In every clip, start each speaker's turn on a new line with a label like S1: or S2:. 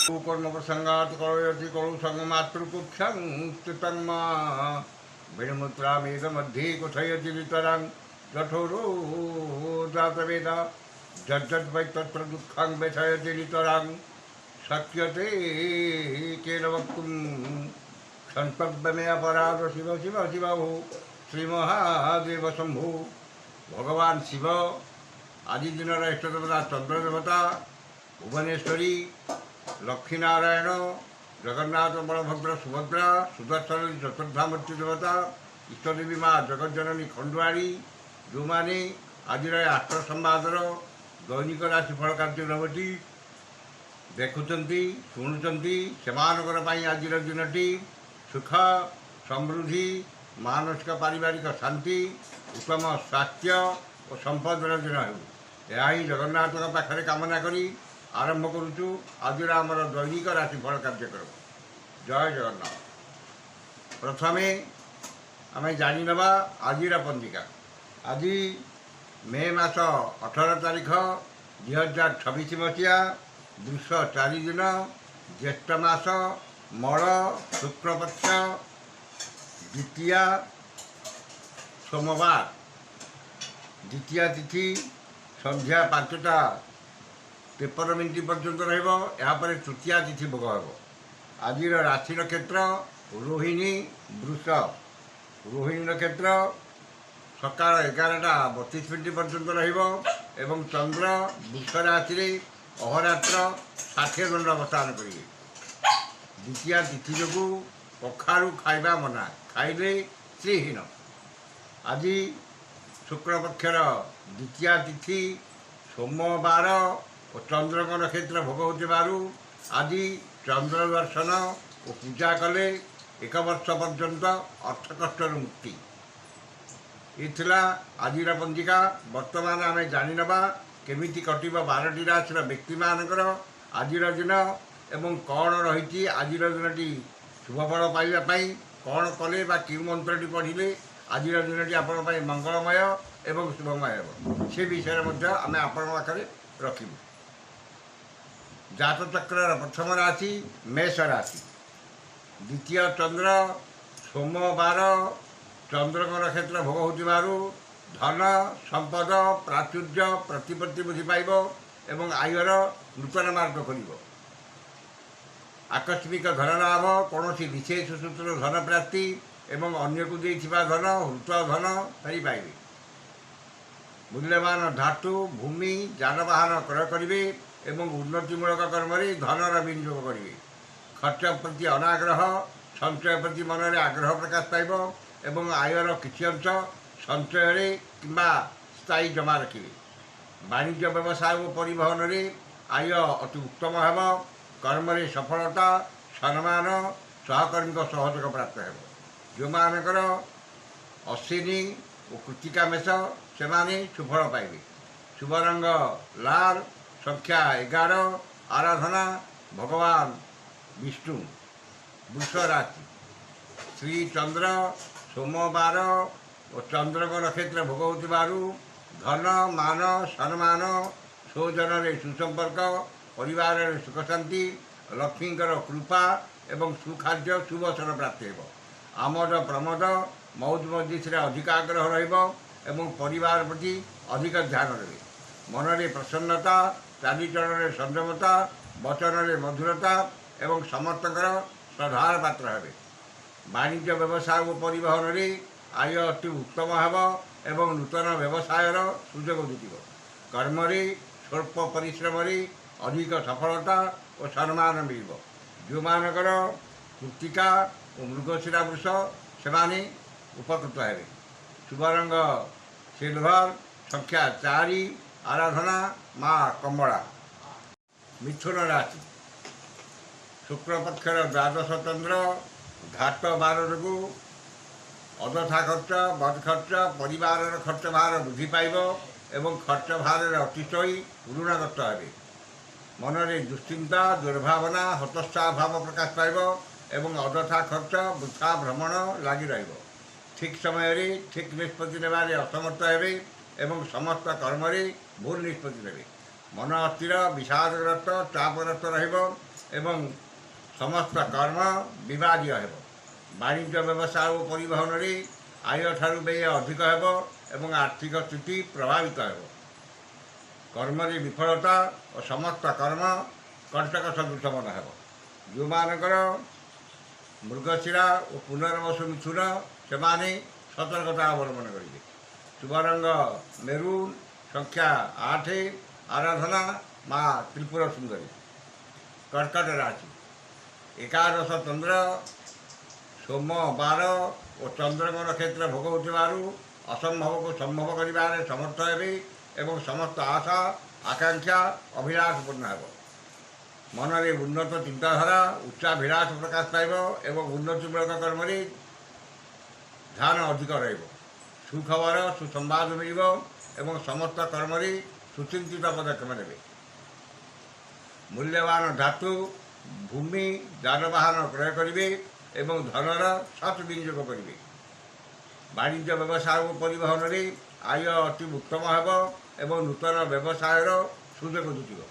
S1: कर्मप्रसंगात् करोति कलु संगमातृकुक्षं स्थितन्मा विणमुद्रामेकमध्ये कुथयति वितरां जठोरो जातवेद जड्जद्वै तत्र दुःखं व्यथयति नितरां शक्यते केन वक्तुं क्षन्तव्यमे अपराध शिव शिव शिव श्रीमहादेव शंभु भगवान शिव आदि दिन इष्टदेवता चंद्रदेवता भुवनेश्वरी लक्ष्मीनारायण जगन्नाथ बलभद्र सुभद्रा सुदर्शन चतुर्धामूर्ति देवता इष्टदेवी माँ जगज्जननी खंडुआरी जो मैंने आज आष्ट संवादर दैनिक राशिफल कार्यक्रमटी देखुंट शुणुंट से आज दिन सुख समृद्धि मानसिक पारिवारिक शांति उत्तम स्वास्थ्य और संपदर दिन हो जगन्नाथ पाखे कामना करी आरंभ करुचु आज आमर दैनिक राशिफल कार्यक्रम। जय जगन्नाथ। प्रथमे आम जाणीनवा आज पंजिका। आज मे मास 18 तारीख 2026 मसीहा वृष 4 दिन ज्येष्ठ मास मल शुक्लपक्ष द्वितीया सोमवार द्वितीया तिथि संध्या 5टा 53 मिनिट पर्यंत रही तृतीया तिथि भोग हो। आज राशि नक्षत्र रोहिणी वृष। रोहिणी नक्षत्र सकाल 11टा 32 मिनिट पर्यंत रही चंद्र वृष राशि अहोरात्र 60 दंड अवस्थान करेंगे। द्वितीया तिथि जो कखारू खाइबा मना खाइले श्रीहीन। आज शुक्लपक्षर द्वितीया तिथि सोमवार और चंद्रक नक्षत्र भोग हो आज चंद्र दर्शन और पूजा कले 1 वर्ष पर्यंत अर्थकष्टर मुक्ति। ये आज पंजिका। बर्तमान आम जाणीनवा केमी कटिब 12टी राशि व्यक्ति मानकर आज दिन एवं कौन रही आज दिनटी शुभफल पाइबापी कौन कले क्यों मंत्रटी पढ़ले आज दिनटी आपण मंगलमय एवं शुभमय हो से विषय आम आपण पाखे रखू। जातचक्र प्रथम राशि मेष राशि। द्वितीय चंद्र सोमवार चंद्रक नक्षत्र भोग हो धन संपद प्राचुर्य प्रतिपत्ति बुद्धि पाइब एवं आयर नूतन मार्ग खोल। आकस्मिक धन लाभ कौन विशेष सूत्र धन प्राप्ति एवं अन्य को देथिबा धन हृत धन फेरी पाइबे। मूल्यवान धातु भूमि जानवाहन क्रय करेंगे एवं उन्नतिमूलक कर्म धनर विनियोग करेंगे। खर्च प्रति अनाग्रह संचय प्रति मन में आग्रह प्रकाश पाइब एवं आयर किसी अंश संचय किंबा स्थायी जमा रखिए। वाणिज्य व्यवसाय और परिवहन में आय अति उत्तम हो। कर्म सफलता सम्मान सहकर्मी सहयोग प्राप्त हो। जो मानकर अश्विनी और कृतिका मेष से सुफल पाइबे। शुभ रंग लाल। संख्या 11। आराधना भगवान विष्णु। वृष राशि। श्री चंद्र सोमवार और चंद्रक नक्षत्र भोग हो धन मान सम्मान स्वजन सुसंपर्क परिवार सुख शांति लक्ष्मीकर कृपा एवं सुखाद्य सुवसन प्राप्ति हो। आमद प्रमोद मौज मस्जिद अधिक आग्रह रही परिवार प्रति अधिक ध्यान रहे। मन में प्रसन्नता चालीचरण संयमता वचन में मधुरता एवं समर्थकर श्रद्धार पात्र हे। वाणिज्य व्यवसाय और परिवहन में आय अति उत्तम हो एवं नूतन व्यवसायर सुजोग जुटिब। कर्म स्वल्प परिश्रम अधिक सफलता और सम्मान मिल। जो मानकर कृतिका और मृगशिरा वृष से उपकृत हे। शुभ रंग सिल्वर। संख्या 4। आराधना माँ कमला। मिथुन राशि। शुक्लपक्षर द्वादश चंद्र घाट बार जो अदथा खर्च बद खर्च परिवार खर्च भार वृद्धि पाइब एवं खर्च भार अतिशय ऋणग्रस्त हे। मन में दुश्चिंता दुर्भावना हतोत्साह भाव प्रकाश पाइब एवं अदथा खर्च वृथा भ्रमण लगी रही। ठीक समय ठीक निष्पत्ति नेबारे असमर्थ हे एवं समस्त कर्म भूल निष्पत्ति ने मन अस्थिर विषादग्रस्त चापग्रस्त ଏବଂ ସମସ୍ତ କର୍ମ ବିବାଦୀୟ ହେବ। ବାଣିଜ୍ୟ ବ୍ୟବସାୟ ଓ ପରିବହନରେ ଆୟ ଠାରୁ ବ୍ୟୟ ଅଧିକ ହେବ ଏବଂ ଆର୍ଥିକ ସ୍ଥିତି ପ୍ରଭାବିତ ହେବ। କର୍ମରେ ବିଫଳତା ଓ ସମସ୍ତ କର୍ମ କଣ୍ଟକ ସଦୃଶ ମନେ ହେବ। ଯେଉଁମାନଙ୍କର ମୃଗଶିରା ଓ ପୁନର୍ବସୁ ମିଥୁନ ସେମାନେ ସତର୍କତା ଅବଲମ୍ବନ କରିବେ। ଶୁଭ ରଙ୍ଗ ମେରୁନ୍, ସଂଖ୍ୟା 8, ଆରାଧନା ମା ତ୍ରିପୁର ସୁନ୍ଦରୀ। କର୍କଟ ରାଶି, ଏକାଦଶ ଚନ୍ଦ୍ର, ସୋମ 12 ଓ ଚନ୍ଦ୍ରଙ୍କ ନକ୍ଷତ୍ର ଭୋଗ ହେଉଥିବାରୁ ଅସମ୍ଭବକୁ ସମ୍ଭବ କରିବାରେ ସମର୍ଥ ହେବେ ଏବଂ ସମସ୍ତ ଆଶା ଆକାଂକ୍ଷା ଅଭିଳାଷ ପୂର୍ଣ୍ଣ ହେବ। ମନରେ ଉନ୍ନତ ଚିନ୍ତାଧାରା ଉଚ୍ଚାଭିଳାଷ ପ୍ରକାଶ ପାଇବ ଏବଂ ଉନ୍ନତିମୂଳକ କର୍ମରେ ଧ୍ୟାନ ଅଧିକ ରହିବ। ସୁଖବର ସୁସମ୍ବାଦ ମିଳିବ ଏବଂ ସମସ୍ତ କର୍ମରେ ସୁଚିନ୍ତିତ ପଦକ୍ଷେପ ନେବେ। ମୂଲ୍ୟବାନ ଧାତୁ ଭୂମି ଯାନବାହନ କ୍ରୟ କରିବେ ଏବଂ ଧନର ସତ୍ ବିନିଯୋଗ କରିବେ। ବାଣିଜ୍ୟ ବ୍ୟବସାୟ ଓ ପରିବହନରେ ଆୟ ଅତି ଉତ୍ତମ ହେବ ଏବଂ ନୂତନ ବ୍ୟବସାୟର ସୁଯୋଗ ଜୁଟିବ।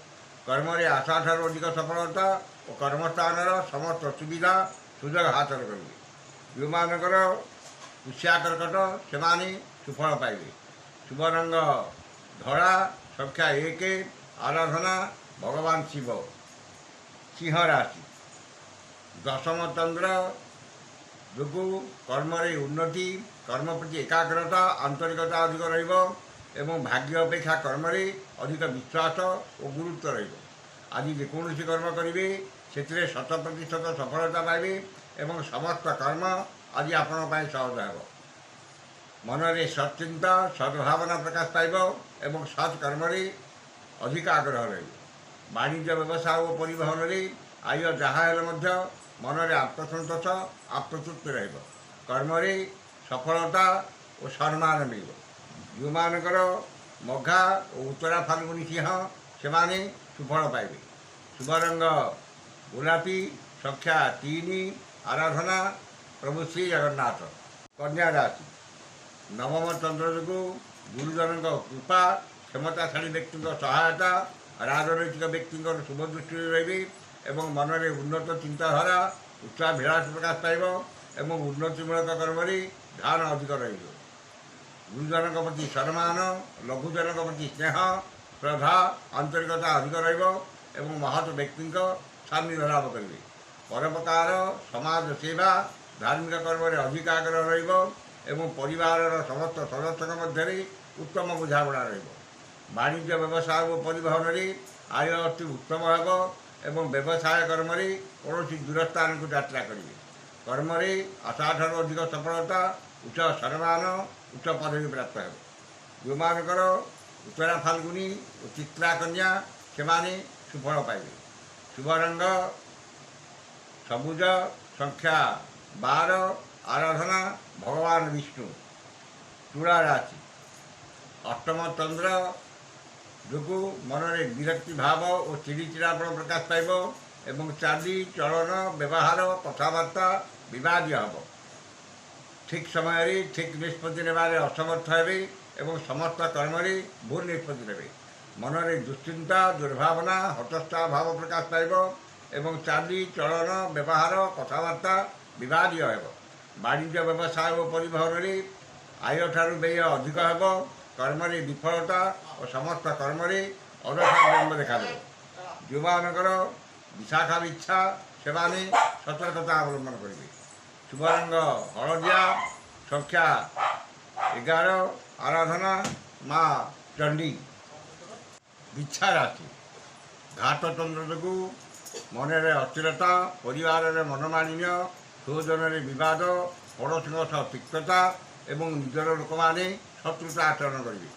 S1: କର୍ମରେ ଆଶାଠାରୁ ଅଧିକ ସଫଳତା ଓ କର୍ମସ୍ଥାନର ସମସ୍ତ ସୁବିଧା ସୁଯୋଗ ହାସଲ କରିବେ। ଯେଉଁମାନଙ୍କର ପୁଷ୍ୟା କର୍କଟ ସେମାନେ ସୁଫଳ ପାଇବେ। ଶୁଭ ରଙ୍ଗ ଧଳା, ସଂଖ୍ୟା 1, ଆରାଧନା ଭଗବାନ ଶିବ। ସିଂହ ରାଶି, ଦଶମ ଚନ୍ଦ୍ର ଯୋଗୁଁ କର୍ମରେ ଉନ୍ନତି, କର୍ମ ପ୍ରତି ଏକାଗ୍ରତା ଆନ୍ତରିକତା ଅଧିକ ରହିବ ଏବଂ ଭାଗ୍ୟ ଅପେକ୍ଷା କର୍ମରେ ଅଧିକ ବିଶ୍ୱାସ ଓ ଗୁରୁତ୍ୱ ରହିବ। ଆଜି ଯେକୌଣସି କର୍ମ କରିବେ ସେଥିରେ 100% ସଫଳତା ପାଇବେ ଏବଂ ସମସ୍ତ କର୍ମ ଆଜି ଆପଣଙ୍କ ପାଇଁ ସହଜ ହେବ। ମନରେ ସତ୍ଚିନ୍ତା ସଦ୍ଭାବନା ପ୍ରକାଶ ପାଇବ ଏବଂ ସତ୍ କର୍ମରେ ଅଧିକ ଆଗ୍ରହ ରହିବ। ବାଣିଜ୍ୟ ବ୍ୟବସାୟ ଓ ପରିବହନରେ ଆୟ ଯାହା ହେଲେ ମଧ୍ୟ ମନରେ ଆତ୍ମସନ୍ତୋଷ ଆତ୍ମତୃପ୍ତି ରହିବ। କର୍ମରେ ସଫଳତା ଓ ସମ୍ମାନ ମିଳିବ। ଯେଉଁମାନଙ୍କର ମଘା ଓ ଉତ୍ତରା ଫାଲ୍ଗୁନୀ ସିଂହ ସେମାନେ ସୁଫଳ ପାଇବେ। ଶୁଭ ରଙ୍ଗ ଗୋଲାପୀ, ସଂଖ୍ୟା 3, ଆରାଧନା ପ୍ରଭୁ ଶ୍ରୀ ଜଗନ୍ନାଥ। କନ୍ୟା ରାଶି, ନବମ ଚନ୍ଦ୍ର ଯୋଗୁଁ ଗୁରୁଜନଙ୍କ କୃପା, କ୍ଷମତାଶାଳୀ ବ୍ୟକ୍ତିଙ୍କ ସହାୟତା, ରାଜନୈତିକ ବ୍ୟକ୍ତିଙ୍କର ଶୁଭ ଦୃଷ୍ଟିରେ ରହିବେ ଏବଂ ମନରେ ଉନ୍ନତ ଚିନ୍ତାଧାରା ଉଚ୍ଚାଭିଳାଷ ପ୍ରକାଶ ପାଇବ ଏବଂ ଉନ୍ନତିମୂଳକ କର୍ମରେ ଧ୍ୟାନ ଅଧିକ ରହିବ। ଗୁରୁଜନଙ୍କ ପ୍ରତି ସମ୍ମାନ, ଲଘୁଜନଙ୍କ ପ୍ରତି ସ୍ନେହ ଶ୍ରଦ୍ଧା ଆନ୍ତରିକତା ଅଧିକ ରହିବ ଏବଂ ମହତ୍ ବ୍ୟକ୍ତିଙ୍କ ସାନ୍ନିଧ୍ୟ ଲାଭ କରିବେ। ପରୋପକାର ସମାଜ ସେବା ଧାର୍ମିକ କର୍ମରେ ଅଧିକ ଆଗ୍ରହ ରହିବ ଏବଂ ପରିବାରର ସମସ୍ତ ସଦସ୍ୟଙ୍କ ମଧ୍ୟରେ ଉତ୍ତମ ବୁଝାମଣା ରହିବ। ବାଣିଜ୍ୟ ବ୍ୟବସାୟ ଓ ପରିବହନରେ ଆୟ ଅତି ଉତ୍ତମ ହେବ ଏବଂ ବ୍ୟବସାୟ କର୍ମରେ କୌଣସି ଦୂର ସ୍ଥାନକୁ ଯାତ୍ରା କରିବେ। କର୍ମରେ ଆଶାଠାରୁ ଅଧିକ ସଫଳତା, ଉଚ୍ଚ ସମ୍ମାନ, ଉଚ୍ଚ ପଦବୀ ପ୍ରାପ୍ତ ହେବ। ଯେଉଁମାନଙ୍କର ଉତ୍ତରା ଫାଲ୍ଗୁନୀ ଓ ଚିତ୍ରା କନ୍ୟା ସେମାନେ ସୁଫଳ ପାଇବେ। ଶୁଭ ରଙ୍ଗ ସବୁଜ, ସଂଖ୍ୟା 12, ଆରାଧନା ଭଗବାନ ବିଷ୍ଣୁ। ତୁଳା ରାଶି, ଅଷ୍ଟମ ଚନ୍ଦ୍ର ଯୋଗୁଁ ମନରେ ବିରକ୍ତି ଭାବ ଓ ଚିଡ଼ିଚିଡ଼ାପଣ ପ୍ରକାଶ ପାଇବ ଏବଂ ଚାଲି ଚଳନ ବ୍ୟବହାର କଥାବାର୍ତ୍ତା ବିବାଦୀୟ ହେବ। ଠିକ୍ ସମୟରେ ଠିକ୍ ନିଷ୍ପତ୍ତି ନେବାରେ ଅସମର୍ଥ ହେବେ ଏବଂ ସମସ୍ତ କର୍ମରେ ଭୁଲ ନିଷ୍ପତ୍ତି ନେବେ। ମନରେ ଦୁଶ୍ଚିନ୍ତା ଦୁର୍ଭାବନା ହତୋତ୍ସାହ ଭାବ ପ୍ରକାଶ ପାଇବ ଏବଂ ଚାଲି ଚଳନ ବ୍ୟବହାର କଥାବାର୍ତ୍ତା ବିବାଦୀୟ ହେବ। ବାଣିଜ୍ୟ ବ୍ୟବସାୟ ଓ ପରିବହନରେ ଆୟଠାରୁ ବ୍ୟୟ ଅଧିକ ହେବ। କର୍ମରେ ବିଫଳତା ଓ ସମସ୍ତ କର୍ମରେ ଅଯଥା ବିଳମ୍ବ ଦେଖାଦେବ। ଯେଉଁମାନଙ୍କର ବିଶାଖା ଇଚ୍ଛା ସେମାନେ ସତର୍କତା ଅବଲମ୍ବନ କରିବେ। ଶୁଭ ରଙ୍ଗ ହଳଦିଆ, ସଂଖ୍ୟା 11, ଆରାଧନା ମା ଚଣ୍ଡୀ। ବିଛା ରାଶି, ଘାତ ଚନ୍ଦ୍ର ଯୋଗୁଁ ମନରେ ଅସ୍ଥିରତା, ପରିବାରରେ ମନମାଳିନ୍ୟ, ସ୍ୱଜନରେ ବିବାଦ, ପଡ଼ୋଶୀଙ୍କ ସହ ତିକ୍ତତା ଏବଂ ନିଜର ଲୋକମାନେ ଶତ୍ରୁତା ଆଚରଣ କରିବେ।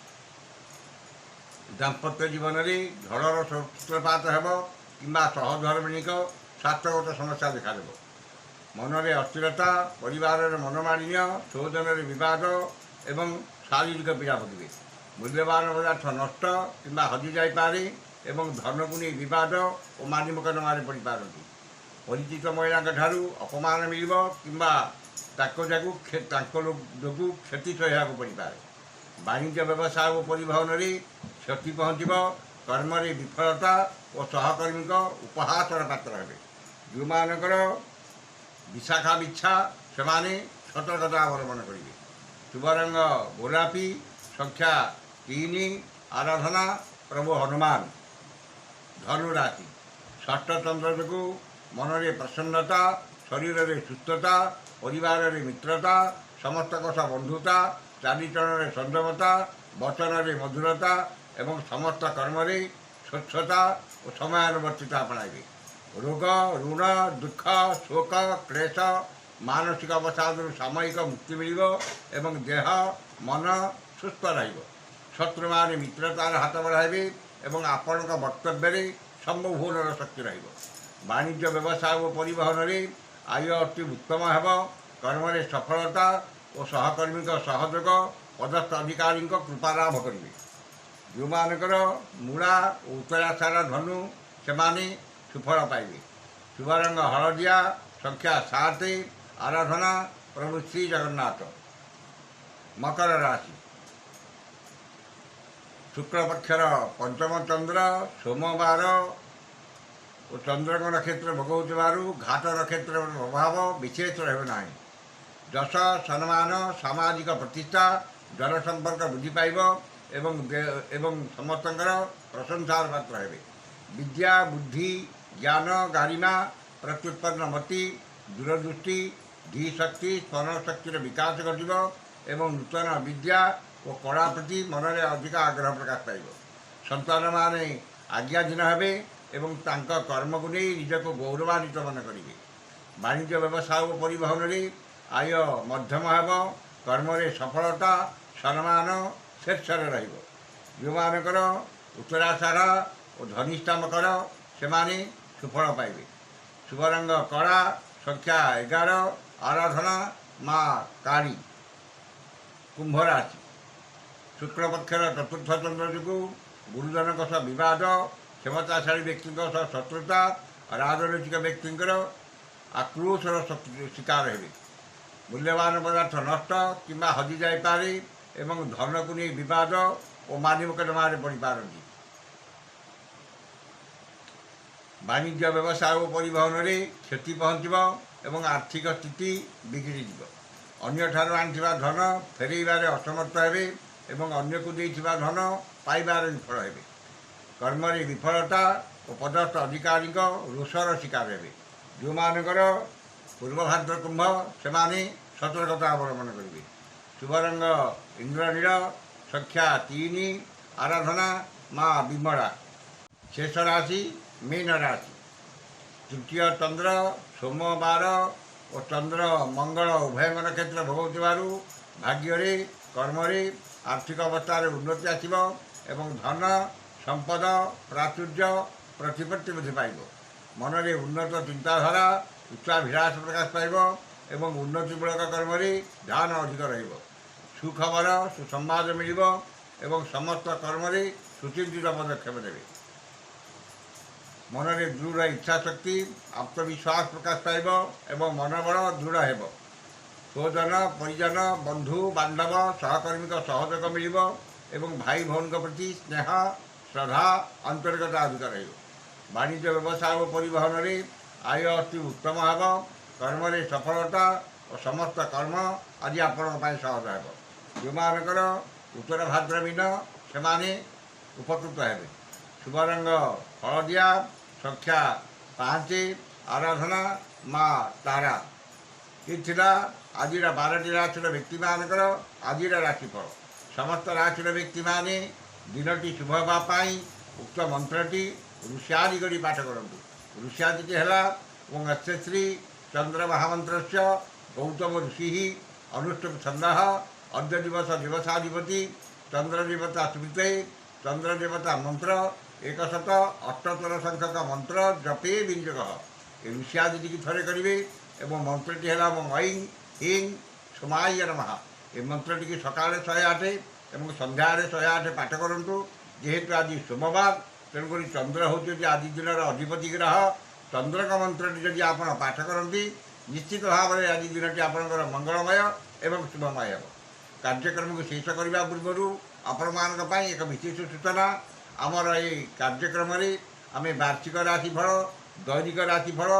S1: ଦାମ୍ପତ୍ୟ ଜୀବନରେ ଝଡ଼ର ସୂତ୍ରପାତ ହେବ କିମ୍ବା ସହଧର୍ମିଣୀଙ୍କ ସ୍ୱାସ୍ଥ୍ୟଗତ ସମସ୍ୟା ଦେଖାଦେବ। ମନରେ ଅସ୍ଥିରତା, ପରିବାରରେ ମନମାଳିନ୍ୟ, ସ୍ୱଜନରେ ବିବାଦ ଏବଂ ଶାରୀରିକ ପୀଡ଼ା ଭୋଗିବେ। ମୂଲ୍ୟବାନ ପଦାର୍ଥ ନଷ୍ଟ କିମ୍ବା ହଜିଯାଇପାରେ ଏବଂ ଧନକୁ ନେଇ ବିବାଦ ଓ ମାନିମକଦ୍ଦମାରେ ପଡ଼ିପାରନ୍ତି। ପରିଚିତ ମହିଳାଙ୍କ ଠାରୁ ଅପମାନ ମିଳିବ କିମ୍ବା ତାଙ୍କ ଯୋଗୁଁ କ୍ଷତି ସହିବାକୁ ପଡ଼ିପାରେ। ବାଣିଜ୍ୟ ବ୍ୟବସାୟ ଓ ପରିବହନରେ କ୍ଷତି ପହଞ୍ଚିବ କର୍ମରେ ବିଫଳତା ଓ ସହକର୍ମୀଙ୍କ ଉପହାସର ପାତ୍ର ହେବେ। ଯେଉଁମାନଙ୍କର ବିଶାଖା ବିଚ୍ଛା ସେମାନେ ସତର୍କତା ଅବଲମ୍ବନ କରିବେ। ଶୁଭ ରଙ୍ଗ ଗୋଲାପୀ, ସଂଖ୍ୟା 3, ଆରାଧନା ପ୍ରଭୁ ହନୁମାନ। ଧନୁ ରାଶି, ଷଷ୍ଠ ଚନ୍ଦ୍ର ଯୋଗୁଁ ମନରେ ପ୍ରସନ୍ନତା, ଶରୀରରେ ସୁସ୍ଥତା, ପରିବାରରେ ମିତ୍ରତା, ସମସ୍ତଙ୍କ ସହ ବନ୍ଧୁତା, ଚାଲିଚଳନରେ ସଂଯମତା, ବଚନରେ ମଧୁରତା ଏବଂ ସମସ୍ତ କର୍ମରେ ସ୍ୱଚ୍ଛତା ଓ ସମୟାନୁବର୍ତ୍ତିତା ଆପଣାଇବେ। ରୋଗ, ଋଣ, ଦୁଃଖ, ଶୋକ, କ୍ଲେଶ, ମାନସିକ ଅବସାଦରୁ ସାମୟିକ ମୁକ୍ତି ମିଳିବ ଏବଂ ଦେହ ମନ ସୁସ୍ଥ ରହିବ। ଶତ୍ରୁମାନେ ମିତ୍ରତାର ହାତ ବଢ଼ାଇବେ ଏବଂ ଆପଣଙ୍କ ବକ୍ତବ୍ୟରେ ସମ୍ମୋହନର ଶକ୍ତି ରହିବ। ବାଣିଜ୍ୟ ବ୍ୟବସାୟ ଓ ପରିବହନରେ ଆୟ ଅତି ଉତ୍ତମ ହେବ। କର୍ମରେ ସଫଳତା ଓ ସହକର୍ମୀଙ୍କ ସହଯୋଗ, ପଦସ୍ଥ ଅଧିକାରୀଙ୍କ କୃପାଲାଭ କରିବେ। ଯେଉଁମାନଙ୍କର ମୂଳା ଓ ଉତ୍ତରାଷାଢ଼ ଧନୁ ସେମାନେ ସୁଫଳ ପାଇବେ। ଶୁଭ ରଙ୍ଗ ହଳଦିଆ, ସଂଖ୍ୟା 7, ଆରାଧନା ପ୍ରଭୁ ଶ୍ରୀ ଜଗନ୍ନାଥ। ମକର ରାଶି, ଶୁକ୍ଳପକ୍ଷର ପଞ୍ଚମ ଚନ୍ଦ୍ର ସୋମବାର ଓ ଚନ୍ଦ୍ରଙ୍କ ନକ୍ଷତ୍ର ଭୋଗ ହେଉଥିବାରୁ ଘାଟ ନକ୍ଷତ୍ରର ପ୍ରଭାବ ବିଶେଷ ରହିବ ନାହିଁ। ଯଶ, ସମ୍ମାନ, ସାମାଜିକ ପ୍ରତିଷ୍ଠା, ଜନସମ୍ପର୍କ ବୃଦ୍ଧି ପାଇବ ଏବଂ ସମସ୍ତଙ୍କର ପ୍ରଶଂସାର ପାତ୍ର ହେବେ। ବିଦ୍ୟା, ବୁଦ୍ଧି, ଜ୍ଞାନ, ଗାରିମା, ପ୍ରତ୍ୟୁତ୍ପନ୍ନ ମତି, ଦୂରଦୃଷ୍ଟି, ଧୀଶକ୍ତି, ସ୍ମରଣ ଶକ୍ତିର ବିକାଶ ଘଟିବ ଏବଂ ନୂତନ ବିଦ୍ୟା ଓ କଳା ପ୍ରତି ମନରେ ଅଧିକ ଆଗ୍ରହ ପ୍ରକାଶ ପାଇବ। ସନ୍ତାନମାନେ ଆଜ୍ଞାଧୀନ ହେବେ ଏବଂ ତାଙ୍କ କର୍ମକୁ ନେଇ ନିଜକୁ ଗୌରବାନ୍ୱିତ ମନେ କରିବେ। ବାଣିଜ୍ୟ ବ୍ୟବସାୟ ଓ ପରିବହନରେ ଆୟ ମଧ୍ୟମ ହେବ। କର୍ମରେ ସଫଳତା, ସମ୍ମାନ ଶୀର୍ଷରେ ରହିବ। ଯେଉଁମାନଙ୍କର ଉତ୍ତରାଷାଢ଼ ଓ ଧନିଷ୍ଠା ମକର ସେମାନେ ସୁଫଳ ପାଇବେ। ଶୁଭ ରଙ୍ଗ କଳା, ସଂଖ୍ୟା 11, ଆରାଧନା ମା କାଳୀ। କୁମ୍ଭ ରାଶି, ଶୁକ୍ଳପକ୍ଷର ଚତୁର୍ଥ ଚନ୍ଦ୍ର ଯୋଗୁଁ ଗୁରୁଜନଙ୍କ ସହ ବିବାଦ, କ୍ଷମତାଶାଳୀ ବ୍ୟକ୍ତିଙ୍କ ସହ ଶତ୍ରୁତା, ରାଜନୈତିକ ବ୍ୟକ୍ତିଙ୍କର ଆକ୍ରୋଶର ଶିକାର ହେବେ। ମୂଲ୍ୟବାନ ପଦାର୍ଥ ନଷ୍ଟ କିମ୍ବା ହଜିଯାଇପାରେ ଏବଂ ଧନକୁ ନେଇ ବିବାଦ ଓ ମାନିମକଦ୍ଦମାରେ ପଡ଼ିପାରନ୍ତି। ବାଣିଜ୍ୟ ବ୍ୟବସାୟ ଓ ପରିବହନରେ କ୍ଷତି ପହଞ୍ଚିବ ଏବଂ ଆର୍ଥିକ ସ୍ଥିତି ବିଗିଡ଼ିଯିବ। ଅନ୍ୟଠାରୁ ଆଣିଥିବା ଧନ ଫେରାଇବାରେ ଅସମର୍ଥ ହେବେ ଏବଂ ଅନ୍ୟକୁ ଦେଇଥିବା ଧନ ପାଇବାରେ ବିଫଳ ହେବେ। କର୍ମରେ ବିଫଳତା ଓ ପଦସ୍ଥ ଅଧିକାରୀଙ୍କ ରୋଷର ଶିକାର ହେବେ। ଯେଉଁମାନଙ୍କର ପୂର୍ବଭାଦ୍ର କୁମ୍ଭ ସେମାନେ ସତର୍କତା ଅବଲମ୍ବନ କରିବେ। ଶୁଭ ରଙ୍ଗ ଇନ୍ଦ୍ରନୀଳ, ସଂଖ୍ୟା 3, ଆରାଧନା ମା ବିମଳା। ଶେଷ ରାଶି ମୀନ ରାଶି, ତୃତୀୟ ଚନ୍ଦ୍ର ସୋମବାର ଓ ଚନ୍ଦ୍ର ମଙ୍ଗଳ ଉଭୟଙ୍କ ନକ୍ଷତ୍ର ଭୋଗୁଥିବାରୁ ଭାଗ୍ୟରେ, କର୍ମରେ, ଆର୍ଥିକ ଅବସ୍ଥାରେ ଉନ୍ନତି ଆସିବ ଏବଂ ଧନ, ସମ୍ପଦ, ପ୍ରାଚୁର୍ଯ୍ୟ, ପ୍ରତିପତ୍ତି ବୃଦ୍ଧି ପାଇବ। ମନରେ ଉନ୍ନତ ଚିନ୍ତାଧାରା, ଉଚ୍ଚାଭିଳାଷ ପ୍ରକାଶ ପାଇବ ଏବଂ ଉନ୍ନତିମୂଳକ କର୍ମରେ ଧ୍ୟାନ ଅଧିକ ରହିବ। ସୁଖବର, ସୁସମ୍ବାଦ ମିଳିବ ଏବଂ ସମସ୍ତ କର୍ମରେ ସୁଚିନ୍ତିତ ପଦକ୍ଷେପ ନେବେ। ମନରେ ଦୃଢ଼ ଇଚ୍ଛାଶକ୍ତି, ଆତ୍ମବିଶ୍ୱାସ ପ୍ରକାଶ ପାଇବ ଏବଂ ମନୋବଳ ଦୃଢ଼ ହେବ। ସ୍ୱଜନ, ପରିଜନ, ବନ୍ଧୁ ବାନ୍ଧବ, ସହକର୍ମୀଙ୍କ ସହଯୋଗ ମିଳିବ ଏବଂ ଭାଇ ଭଉଣୀଙ୍କ ପ୍ରତି ସ୍ନେହ, ଶ୍ରଦ୍ଧା, ଆନ୍ତରିକତା ଅଧିକ ରହିବ। ବାଣିଜ୍ୟ ବ୍ୟବସାୟ ଓ ପରିବହନରେ ଆୟ ଅତି ଉତ୍ତମ ହେବ। କର୍ମରେ ସଫଳତା ଓ ସମସ୍ତ କର୍ମ ଆଜି ଆପଣଙ୍କ ପାଇଁ ସହଜ ହେବ। ଯେଉଁମାନଙ୍କର ଉତ୍ତର ଭାଦ୍ର ମୀନ ସେମାନେ ଉପକୃତ ହେବେ। ଶୁଭ ରଙ୍ଗ ହଳଦିଆ, ସଂଖ୍ୟା 5, ଆରାଧନା ମା ତାରା। ଏ ଥିଲା ଆଜିର 12ଟି ରାଶିର ବ୍ୟକ୍ତିମାନଙ୍କର ଆଜିର ରାଶିଫଳ। ସମସ୍ତ ରାଶିର ବ୍ୟକ୍ତିମାନେ ଦିନଟି ଶୁଭ ହେବା ପାଇଁ ଉକ୍ତ ମନ୍ତ୍ରଟି ଋଷ୍ୟାଦି କରି ପାଠ କରନ୍ତୁ। ଋଷ୍ୟାଦିଟି ହେଲା ଓଁ ଶ୍ରୀ ଚନ୍ଦ୍ର ମହାମନ୍ତ୍ରସ୍ୟ ଗୌତମ ଋଷି ଅନୁଷ୍ଠୁପ ଛନ୍ଦଃ ଅଦ୍ୟ ଦିବସ ଦିବସାଧିପତି ଚନ୍ଦ୍ର ଦେବତା ସ୍ମୃତେ ଚନ୍ଦ୍ର ଦେବତା ମନ୍ତ୍ର 178 ସଂଖ୍ୟକ ମନ୍ତ୍ର ଜପେ ବିନିଯୋଗ। ଏ ଋଷ୍ୟାଦିଟିକି ଥରେ କରିବେ ଏବଂ ମନ୍ତ୍ରଟି ହେଲା ଐଂ ହିଂ ସୋମାୟ ନମଃ। ଏ ମନ୍ତ୍ରଟିକି ସକାଳେ 108 ଏବଂ ସନ୍ଧ୍ୟାରେ 108 ପାଠ କରନ୍ତୁ। ଯେହେତୁ ଆଜି ସୋମବାର ତେଣୁକରି ଚନ୍ଦ୍ର ହେଉଛନ୍ତି ଆଜି ଦିନର ଅଧିପତି ଗ୍ରହ। ଚନ୍ଦ୍ରଙ୍କ ମନ୍ତ୍ରଟି ଯଦି ଆପଣ ପାଠ କରନ୍ତି ନିଶ୍ଚିତ ଭାବରେ ଆଜି ଦିନଟି ଆପଣଙ୍କର ମଙ୍ଗଳମୟ ଏବଂ ଶୁଭମୟ ହେବ। କାର୍ଯ୍ୟକ୍ରମକୁ ଶେଷ କରିବା ପୂର୍ବରୁ ଆପଣମାନଙ୍କ ପାଇଁ ଏକ ବିଶେଷ ସୂଚନା। ଆମର এই କାର୍ଯ୍ୟକ୍ରମରେ ଆମେ ବାର୍ଷିକ ରାଶିଫଳ, ଦୈନିକ ରାଶିଫଳ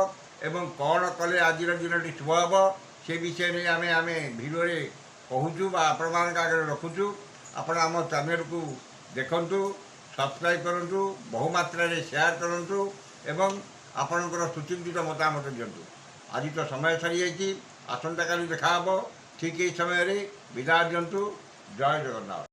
S1: ଏବଂ କ'ଣ କଲେ ଆଜିର ଦିନଟି ଶୁଭ ହେବ ସେ ବିଷୟ ନେଇ ଆମେ ଭିଡ଼ିଓରେ କହୁଛୁ ବା ଆପଣମାନଙ୍କ ଆଗରେ ରଖୁଛୁ। ଆପଣ ଆମ ଚ୍ୟାନେଲକୁ ଦେଖନ୍ତୁ, ସବସ୍କ୍ରାଇବ୍ କରନ୍ତୁ, ବହୁମାତ୍ରାରେ ସେୟାର କରନ୍ତୁ ଏବଂ ଆପଣଙ୍କର ସୁଚିନ୍ତିତ ମତାମତ ଦିଅନ୍ତୁ। ଆଜି ତ ସମୟ ସରିଯାଇଛି, ଆସନ୍ତାକାଲି ଦେଖା ହେବ ଠିକ୍ ଏହି ସମୟରେ। ବିଦାୟ ଦିଅନ୍ତୁ। ଜୟ ଜଗନ୍ନାଥ।